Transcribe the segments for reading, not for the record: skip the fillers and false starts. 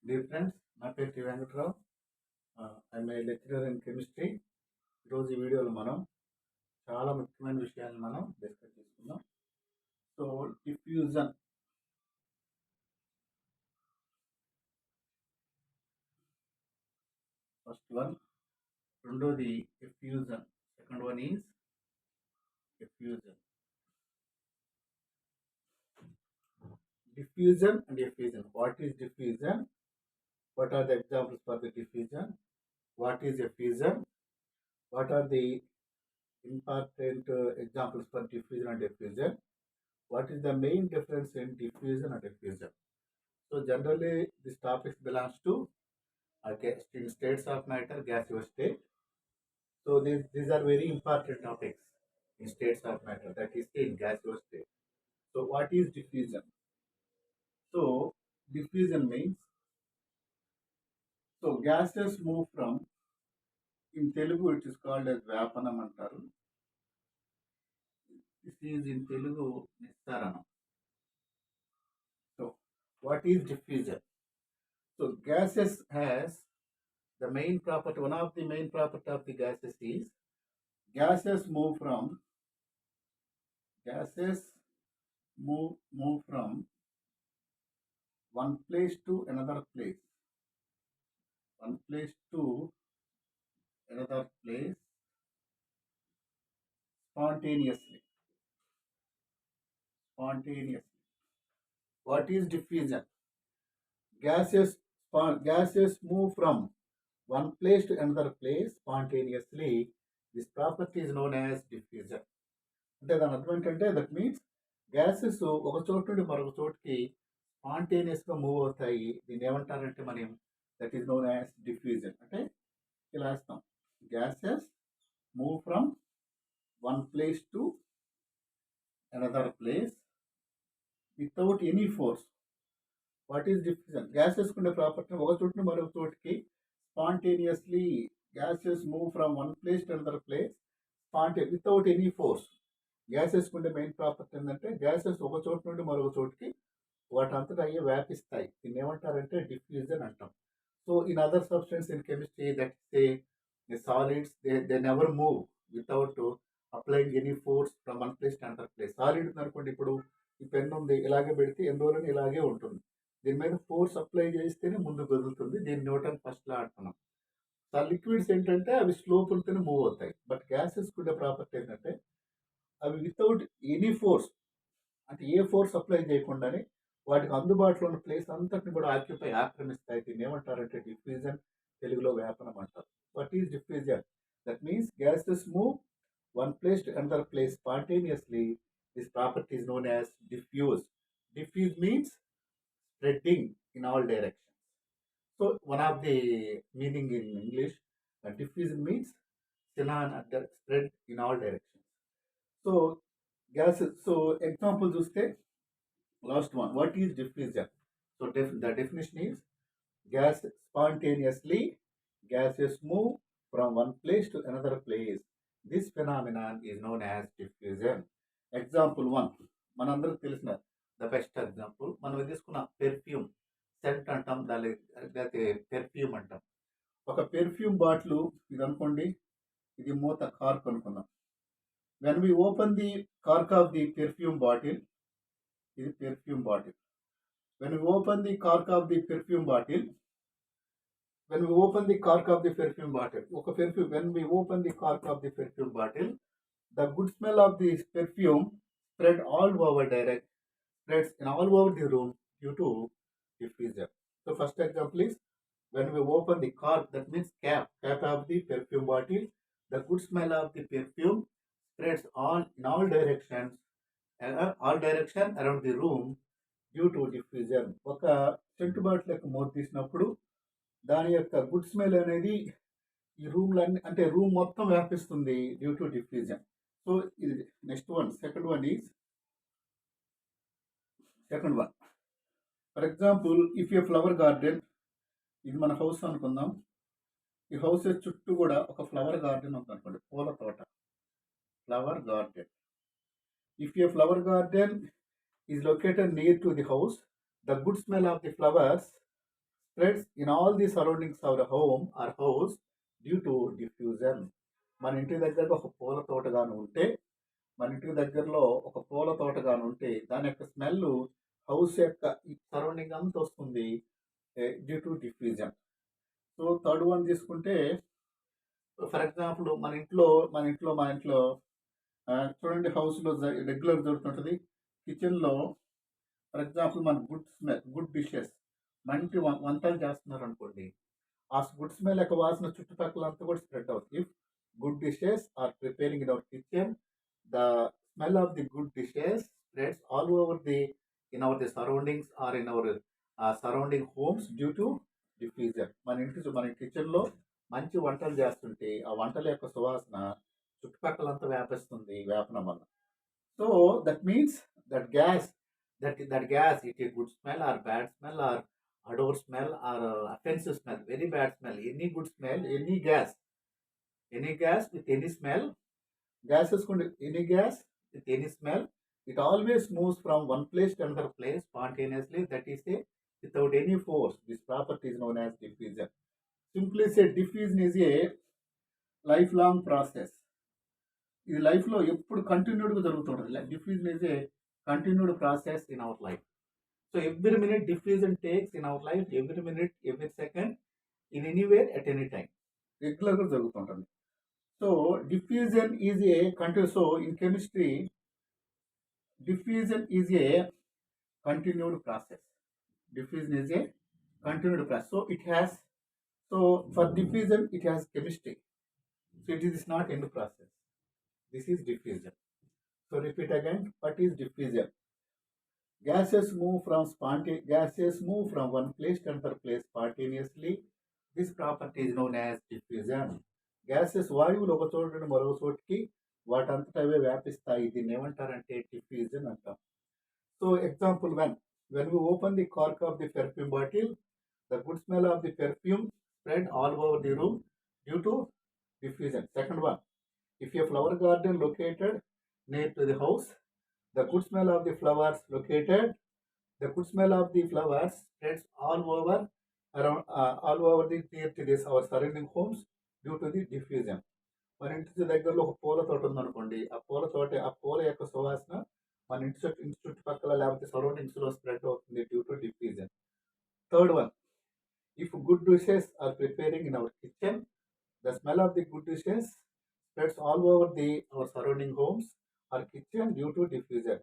Dear friends, నా పేరు T Venkatrao. I'm a lecturer in chemistry. ఈరోజు ఈ వీడియోలో మనం చాలా ముఖ్యమైన విషయాలను మనం డిస్కస్ చేసుకుందాం. సో డిఫ్యూజన్ ఫస్ట్ వన్, రెండోది effusion, second one is effusion. Diffusion and effusion. What is diffusion? What are the examples for the diffusion? What is effusion? What are the important examples for diffusion and effusion? What is the main difference in diffusion and effusion? So generally this topic belongs to in states of matter, gaseous state. So these are very important topics in states of matter, that is in gaseous state. So what is diffusion? So diffusion means, so gases move from, in Telugu it is called as Vapanam antaru. This is in Telugu Nistaranam. So what is diffusion? So gases has the main property, one of the main property of the gases is gases move from one place to another place. One place to another place spontaneously. What is diffusion? Gases move from one place to another place spontaneously. This property is known as diffusion. అంటే దాని అర్థం ఏంటంటే that means gases ఒక చోటు నుండి మరొక చోటుకి స్పాంటేనియస్గా move అవుతాయి. దీన్ని ఏమంటారంటే మనం, that is known as diffusion. అంటే ఇలా వేస్తాం, gases move from one place to another place without any force. What is diffusion? Gases ఉండే ప్రాపర్టీ ఒక చోటు నుండి మరొక చోటుకి spontaneously gases move from one place to another place without any force. Gases ఉండే మెయిన్ ప్రాపర్టీ ఏంటంటే gases ఒక చోటు నుండి మరొక చోటుకి వాటి అంతటా అయ్యే వ్యాపిస్తాయి. దీన్ని ఏమంటారంటే డిఫ్యూజన్ అంటాం. So in other substance in chemistry, that the solids they never move without applying any force from one place to another place. Solid అనుకోండి, ఇప్పుడు ఈ పెన్ ఉంది, ఇలాగే పెడితే ఎన్ని రోజులని ఇలాగే ఉంటుంది. దీని మీద ఫోర్స్ అప్లై చేస్తేనే ముందుకు వదులుతుంది. దీన్ని న్యూటన్ ఫస్ట్ లా అంటున్నాం. లిక్విడ్స్ ఏంటంటే అవి స్లోపులతోనే మూవ్ అవుతాయి. బట్ గ్యాసెస్ ఉండే ప్రాపర్టీ ఏంటంటే అవి వితౌట్ ఎనీ ఫోర్స్, అంటే ఏ ఫోర్స్ అప్లై చేయకుండానే వాటికి అందుబాటులో ఉన్న ప్లేస్ అంతటిని కూడా ఆక్రమిస్తాయి. దీన్ని ఏమంటారంటే డిఫ్యూజన్, తెలుగులో వ్యాపనం అంటారు. What is diffusion? That means gases move one place to another place spontaneously. This property is known as diffuse. Diffuse means spreading in all directions. So one of the meaning in English, diffusion means spread in all directions. So gases. So example చూస్తే last one, what is diffusion? So the definition is gas spontaneously gases move from one place to another place. This phenomenon is known as diffusion. Example 1, మనందరికి తెలిసిన the best example మనం తీసుకున్న perfume, cent అంటాం, లేకపోతే perfume అంటాం. ఒక perfume bottle ఇది అనుకోండి, ఇది మూత కార్క్ అనుకుందాం. When we open the cork of the perfume bottle, ఇది perfume bottle. When we open the cork of the perfume bottle, when we open the cork of the perfume bottle, when we open the cork of the perfume bottle, the good smell of the perfume spreads in all over the room due to diffusion. So first example is, when we open the cork, that means cap of the perfume bottle, the good smell of the perfume spreads in all direction around the room due to diffusion. ఒక scent bottle యొక్క మూత తీసినప్పుడు దాని యొక్క good smell అనేది ఈ రూమ్లన్నీ, అంటే room మొత్తం వ్యాపిస్తుంది డ్యూ టు డిఫ్యూజన్. సో ఇది next one. Second one, for example, if A flower garden, ఇది మన హౌస్ అనుకుందాం. ఈ హౌస్ చుట్టూ కూడా ఒక ఫ్లవర్ గార్డెన్ ఉంది అనుకోండి, పూల తోట, flower garden. If a flower garden is located near to the house, the good smell of the flowers spreads in all the surroundings of the home or house due to diffusion. మన ఇంటి దగ్గర ఒక పూల తోటగాను ఉంటే మన ఇంటి దగ్గరలో ఒక పూల తోటగాను ఉంటే దాని యొక్క స్మెల్ హౌస్ యొక్క ఈ సరౌండింగ్ అంతా వస్తుంది due to diffusion. So third one తీసుకుంటే ఫర్ ఎగ్జాంపుల్ మన ఇంట్లో చూడండి హౌస్లో రెగ్యులర్ జరుగుతుంటుంది. కిచెన్లో ఫర్ ఎగ్జాంపుల్ మన గుడ్ స్మెల్ గుడ్ డిషెస్ మంచి వంటలు చేస్తున్నారు అనుకోండి, ఆ గుడ్ స్మెల్ యొక్క వాసన చుట్టుపక్కల అంతా కూడా స్ప్రెడ్ అవుతుంది. If good dishes are preparing in our kitchen, the smell of the good dishes spreads all over the in our the surroundings or in our surrounding homes due to diffusion. మన కిచెన్లో మంచి వంటలు చేస్తుంటే ఆ వంటల యొక్క సువాసన చుట్టుపక్కలంతా వ్యాపిస్తుంది వేపనం వల్ల. So that means that gas that gas, it a good smell or bad smell or odor smell or offensive smell, very bad smell, any good smell, any gas with any smell, gases any gas with any smell, it always moves from one place to another place spontaneously, that is a without any force. This property is known as diffusion. Simply say diffusion is a lifelong process. ఇది లైఫ్లో ఎప్పుడు కంటిన్యూడ్గా జరుగుతుంటుంది. Diffusion is a continued process in our life. So every minute diffusion takes in our life, every minute, every second, in anywhere at any time. Regular గా జరుగుతుంటుంది. So diffusion is a continuous. So in chemistry, diffusion is a continued process. Diffusion is a continued process. So for diffusion it has chemistry. So it is not end process. This is diffusion. So repeat again, what is diffusion? Gases move from one place to another place spontaneously. This property is known as diffusion. Gases వాయువులు ఒక చోటు నుండి మరొక చోటుకి వాటంతట అవే వ్యాపిస్తాయి. దీన్ని ఏమంటారంటే diffusion అంటాం. So example 1, when we open the cork of the perfume bottle, the good smell of the perfume spread all over the room due to diffusion. Second one, if a flower garden located near to the house, the good smell of the flowers spreads all over the near to this our surrounding homes due to the diffusion. మన ఇంటి దగ్గరలో ఒక పూల తోట ఉందనుకోండి, ఆ పూల యొక్క సువాసన మన ఇంటి చుట్టుపక్కల లేకపోతే సరౌండింగ్స్ లో స్ప్రెడ్ అవుతుంది due to diffusion. Third one, if good dishes are preparing in our kitchen, the smell of the good dishes spreads all over our surrounding homes or kitchen due to diffusion.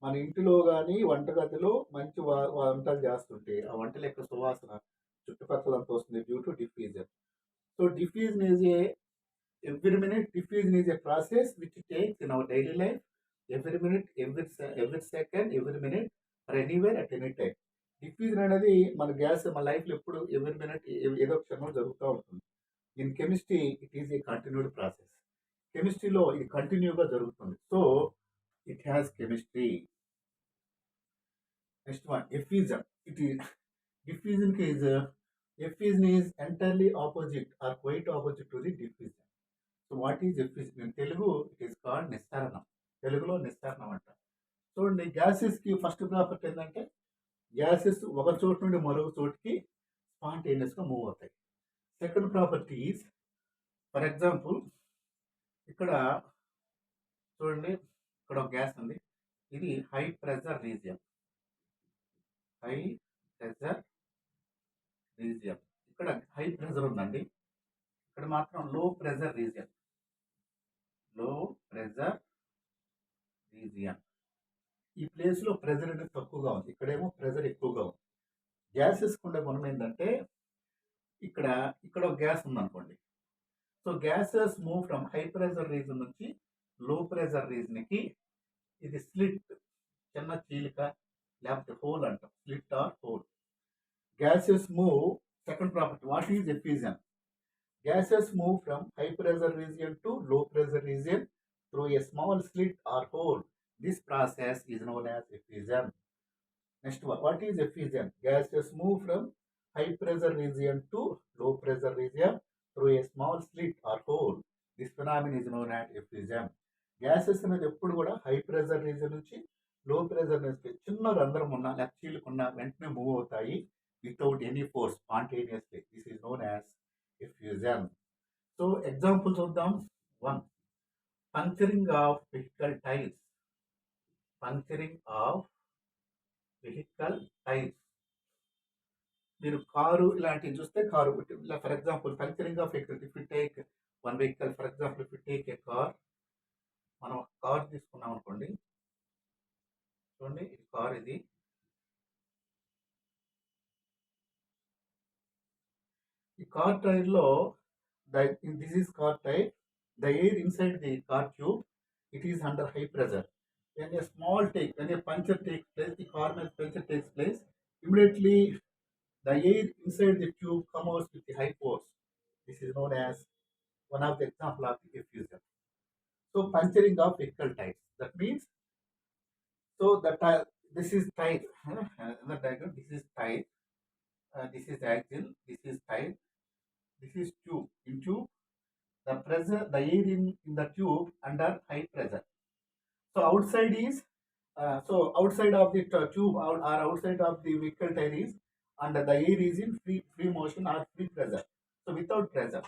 మన ఇంటిలో కానీ వంటగదిలో మంచి వంటలు చేస్తుంటే ఆ వంటల యొక్క సువాసన చుట్టుపక్కలంతా వస్తుంది due to diffusion. So diffusion is a process which takes in our daily life, every minute, every second, every minute, or anywhere at any time. Diffusion అనేది మన లైఫ్లో ఎప్పుడు ఎవ్రీ మినిట్ ఏదో క్షణం జరుగుతూ ఉంటుంది. In chemistry it is a continued process. కెమిస్ట్రీలో ఇది కంటిన్యూగా జరుగుతుంది. So it has chemistry. Next one, effusion. Diffusion is entirely opposite or quite opposite to the diffusion. So what is diffusion? In Telugu it is called నిస్సారణం. తెలుగులో నిస్సారణం అంట. చూడండి, gases కి first property ఏంటంటే gases ఒక చోటు నుండి మరొక చోటుకి స్పాంటేనియస్ గా మూవ్ అవుతాయి. Second property is, for example ఇక్కడ చూడండి, ఇక్కడ ఒక గ్యాస్ ఉంది, ఇది హై ప్రెజర్ రీజియన్. ఇక్కడ హై ప్రెజర్ ఉందండి, ఇక్కడ మాత్రం లో ప్రెజర్ రీజియన్. ఈ ప్లేస్ లో ప్రెజర్ అనేది తక్కువగా ఉంది, ఇక్కడేమో ప్రెజర్ ఎక్కువగా ఉంది. గ్యాసెస్ ఉండే గుణం ఏంటంటే ఇక్కడ ఒక గ్యాస్ ఉందనుకోండి. So gases move from high pressure reason నుంచి లో ప్రెజర్ రీజన్ కి. ఇది స్లిట్, చిన్న చీలిక లేకపోతే హోల్ అంటాం, slit or hole. Gases move. Second property, what is diffusion? Gases move from high pressure region to low pressure region through a small slit or hole. This process is known as diffusion. Next one, what is diffusion? Gases move from high pressure region to low pressure region through a small slit or hole. This phenomenon is known as diffusion. Gases అనేది ఎప్పుడు కూడా high pressure reason నుంచి లో pressure నుంచి చిన్న రంధ్రం ఉన్న చీలుకున్న వెంటనే మూవ్ అవుతాయి. without any force spontaneously. This is known as effusion. So examples of them: one, puncturing of vehicle tires. Puncturing of vehicle tires. మీరు కారు ఇలాంటివి చూస్తే కారు ఇలా for example puncturing of vehicle. If you take one vehicle, for example if you take a car, మనం car తీసుకున్నాం అనుకోండి. చూడండి ఇది car, ఇది ఈ కార్ టైర్ లో this is car tyre. The air inside the car tube, it is under high pressure. When a puncture takes place, the car puncture takes place, immediately the air inside the tube comes out with the high force. This is known as one of the example of the diffusion. So puncturing of vehicle tires. That means, so that this is tire. Another diagram. This is tire. This is axle. This is tire. This is tube. In tube, the pressure, the air in the tube under high pressure. So outside is, so outside of the tube or outside of the vehicle tire is, and the air is in free motion or free pressure. So without pressure.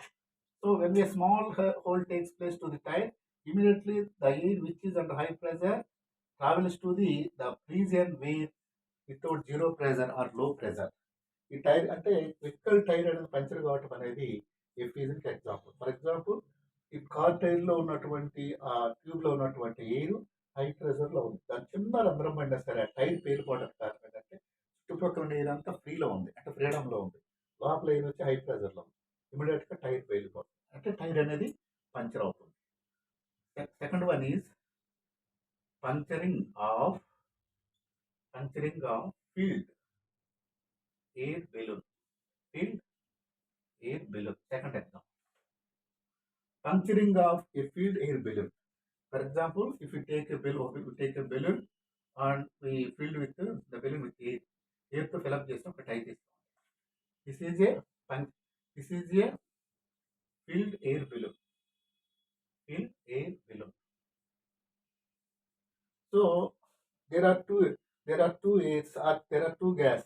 So when a small hole takes place to the tire, immediately the air which is under high pressure travels to the region where without zero pressure or low pressure. ఈ tyre అంటే vehicle tyre అనేది puncture కావటం అనేది ఎఫ్యూజన్కి example. For example, ఈ car టైర్లో ఉన్నటువంటి ఆ ట్యూబ్లో ఉన్నటువంటి ఎయిర్ హై ప్రెషర్లో ఉంది. దాని చిన్న రంధ్రం పడినా సరే ఆ టైర్ పేలిపోవడం కారణం ఏంటంటే చుట్టుపక్కల ఎయిర్ అంతా ఫ్రీలో ఉంది, అంటే ఫ్రీడమ్లో ఉంది. లోపల ఎయిర్ వచ్చి హై ప్రెషర్లో ఉంది. ఇమీడియట్గా టైర్ పేలిపోతుంది, అంటే టైర్ అనేది పంచర్ అవుతుంది. Second one is puncturing of field air balloon. Filled air balloon. Second example. Puncturing of a filled air balloon. For example, if you take a balloon and we filled with the balloon with air. Air to fill up చేస్తాం, ఒక tyre తీస్తాం. This is a filled air balloon. Filled air balloon. So there are two airs, or there are two gas.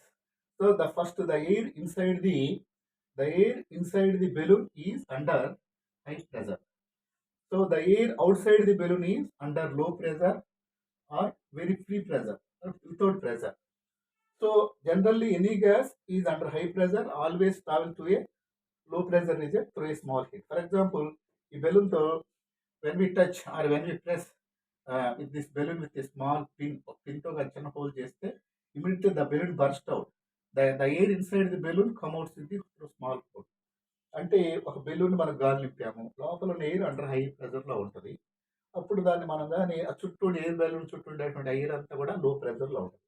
So the first, the air inside the balloon is under high pressure. So the air outside the balloon is under low pressure or very free pressure, or without pressure. So generally any gas is under high pressure always travel to a low pressure region through a small heat. For example, ఈ balloon తో when we touch or when we press with this balloon with a small pin, తో చిన్న whole చేస్తే immediately the balloon burst out. The air inside the balloon come out with the small hole. అంటే ఒక balloon మనం గాలి నింపాము, లోపల ఉన్న air under high ప్రెషర్లో ఉంటుంది. అప్పుడు దాన్ని మనం కానీ ఆ చుట్టూ ఎయిర్ బెలూన్ చుట్టూ ఉండేటువంటి ఎయిర్ అంతా కూడా లో ప్రెషర్లో ఉంటుంది.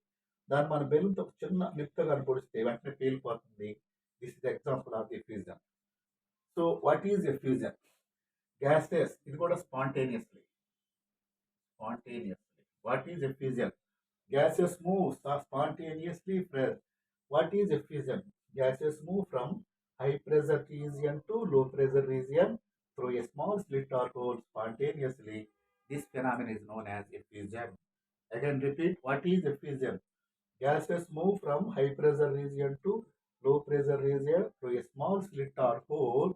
దాన్ని మన బెలూన్తో ఒక చిన్న నిప్తో కానీ పొడిస్తే వెంటనే పేలిపోతుంది. This is example of effusion. So what is effusion? Gases, ఇది కూడా spontaneously. What is effusion? Gases move spontaneously. What is effusion? Gases move from high pressure region to low pressure region through a small slit or hole spontaneously. This phenomenon is known as effusion. Again repeat, what is effusion? Gases move from high pressure region to low pressure region through a small slit or hole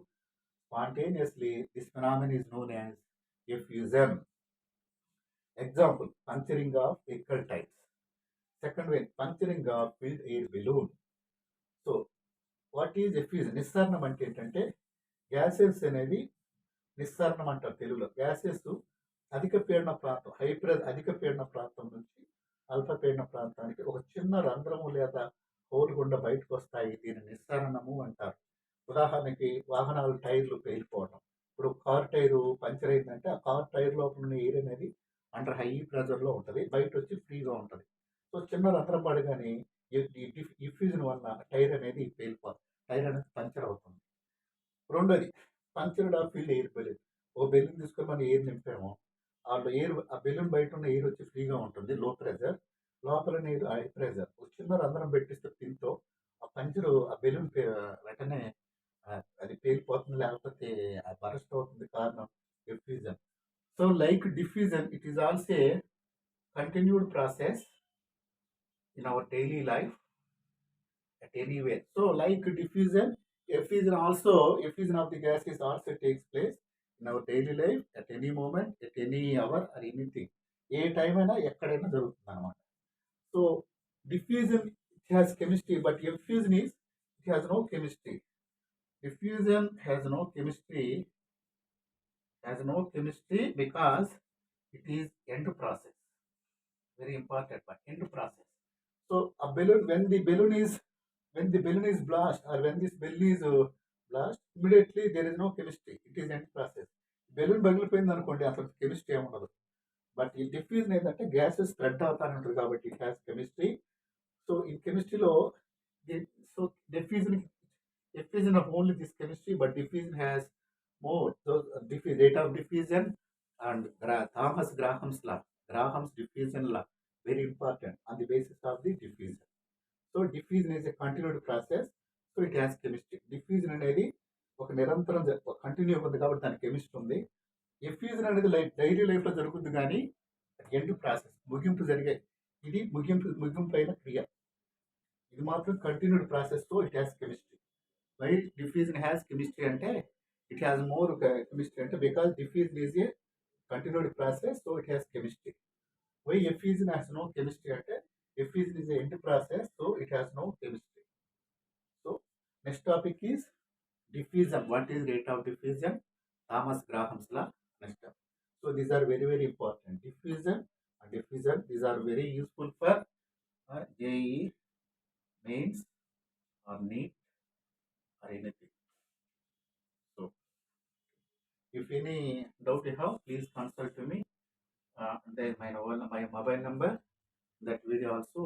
spontaneously. This phenomenon is known as effusion. Example, puncturing of vehicle tires. Second one, puncturing of filled air balloon. So what is effusion? నిస్సారణం అంటే ఏంటంటే gases అనేది నిస్సారణం అంటారు తెలుగులో. Gases అధిక పీడన ప్రాంతం, అధిక పీడన ప్రాంతం నుంచి అల్ప పీడన ప్రాంతానికి ఒక చిన్న రంధ్రము లేదా హోల్ గుండా బయటకు వస్తాయి. దీన్ని నిస్సారణము అంటారు. ఉదాహరణకి వాహనాలు టైర్లు పేలిపోవడం. ఇప్పుడు కార్ టైరు పంచర్ అయిందంటే ఆ కార్ టైర్ లోపల ఉన్న ఎయిర్ అనేది అండర్ హై ప్రెషర్లో ఉంటుంది, బయట వచ్చి ఫ్రీగా ఉంటుంది. సో చిన్న రంధ్రం పడగానే డిఫ్యూజన్ వల్ల టైర్ అనేది పేలిపోతుంది, టైర్ అనేది పంచర్ అవుతుంది. రెండోది, punctured of filled air balloon. ఓ బెలూన్ తీసుకొని మనం ఎయిర్ నింపాము, ఆ బెలూన్ బయట ఉన్న ఎయిర్ వచ్చి ఫ్రీగా ఉంటుంది, లో ప్రెషర్, లోపల ఎయిర్ హై ప్రెషర్. ఒక చిన్న రంధ్రం పెట్టిస్తే పిన్తో ఆ పంచర్, ఆ బెలూన్ వెంటనే అది పేలిపోతుంది, లేకపోతే బరస్ట్ అవుతుంది. కారణం diffusion. So like diffusion, it is also a continued process in our daily life. at anywhere. So like diffusion, effusion of the gas is also takes place in our daily life at any moment, at any hour or anything. A time అయినా ఎక్కడైనా జరుగుతుంది అనమాట. So diffusion, it has chemistry, but effusion is, it has no chemistry. Diffusion has no chemistry because it is end process. Very important, but end process. So a balloon, when the balloon is blast, or when this balloon is blast, immediately there is no chemistry. It is end process. Balloon పగిలిపోయింది అనుకోండి, అసలు chemistry ఏమి ఉండదు. But ఈ diffusion ఏంటంటే gases spread అవుతానే ఉంటుంది కాబట్టి ఇట్ హ్యాస్ కెమిస్ట్రీ. సో ఈ కెమిస్ట్రీలో so diffusion of only this chemistry, but diffusion has more. So rate of diffusion and Thomas Graham's law, Graham's diffusion law, very important on the basis of the diffusion. So diffusion is a continued process. So it has chemistry. Diffusion అనేది ఒక నిరంతరం continue ఉంది కాబట్టి దాని chemistry ఉంది. Effusion అనేది daily లైఫ్లో జరుగుతుంది కానీ ఎండ్ ప్రాసెస్, ముగింపు జరిగే, ఇది ముగింపు అయిన క్రియ. ఇది మాత్రం కంటిన్యూడ్ ప్రాసెస్. తో it has chemistry. Why diffusion has chemistry అంటే, ఇట్ హ్యాస్ మోర్ కెమిస్ట్రీ అంటే because diffusion is a continued process, so it has chemistry. Why effusion has no chemistry అంటే, effusion is a end process, so it has no chemistry. So next topic is diffusion. What is rate of diffusion? Thomas Graham's law. Next up. So these are very very important. Diffusion and diffusion. These are very useful for JEE, mains, or NEET, or anything. So if any doubt you have, please consult to me. Then my mobile number. That video also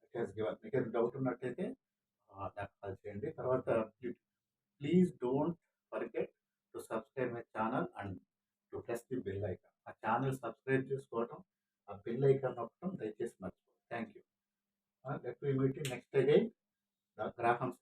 it has given. మీకు doubt ఉన్నట్లయితే నాకు call చేయండి. తర్వాత please don't forget to subscribe my channel and to press the bell icon. ఆ channel subscribe చేసుకోవడం, ఆ bell icon నొక్కడం దయచేసి మర్చిపోండి. Thank you. Let me meet next again the గ్రాహమ్స్